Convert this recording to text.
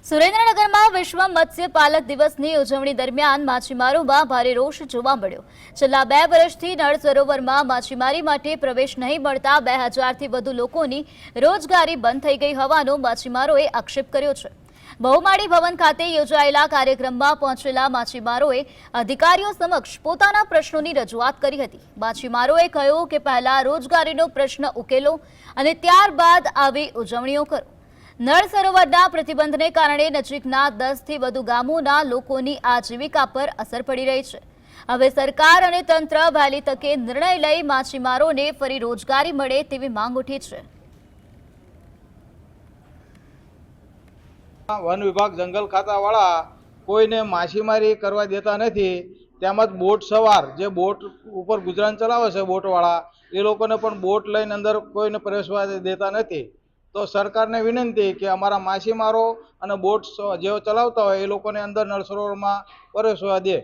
સુરેન્દ્રનગરમાં વિશ્વ મત્સ્ય પાલક દિવસની ઉજવણી દરમિયાન માછીમારોમાં ભારે રોષ જોવા મળ્યો। છેલ્લા 2 વર્ષથી નળ સરોવરમાં માછીમારી માટે પ્રવેશ નહીં મળતા 2000થી વધુ લોકોની રોજગારી બંધ થઈ ગઈ હોવાનો માછીમારોએ આક્ષેપ કર્યો છે। બહુમાળી ભવન ખાતે યોજાયેલા કાર્યક્રમમાં પહોંચેલા માછીમારોએ અધિકારીઓ સમક્ષ પોતાના પ્રશ્નોની રજૂઆત કરી હતી। માછીમારોએ કહ્યું કે પહેલા રોજગારીનો પ્રશ્ન ઉકેલો અને ત્યારબાદ આવી ઉજવણીઓ કરો। નળ સરોવરના પ્રતિબંધને કારણે નજીકના 10થી વધુ ગામોના લોકોની આજીવિકા પર અસર પડી રહી છે। હવે સરકાર અને તંત્ર વહેલી તકે નિર્ણય લઈ માછીમારોને ફરી રોજગારી મળે તેવી માંગ ઉઠી છે। वन विभाग जंगल खाता वाला कोईने माछीमारी करवा देता नहीं। તેમજ બોટ સવાર જે બોટ ઉપર ગુજરાન ચલાવે છે બોટ વાળા એ લોકોને પણ બોટ લઈને અંદર કોઈને પ્રવેશવા દેતા નથી। તો સરકારને વિનંતી કે અમારા માછીમારો અને બોટ જે ચલાવતા હોય એ લોકોને અંદર નળ સરોવરમાં પ્રવેશવા દે।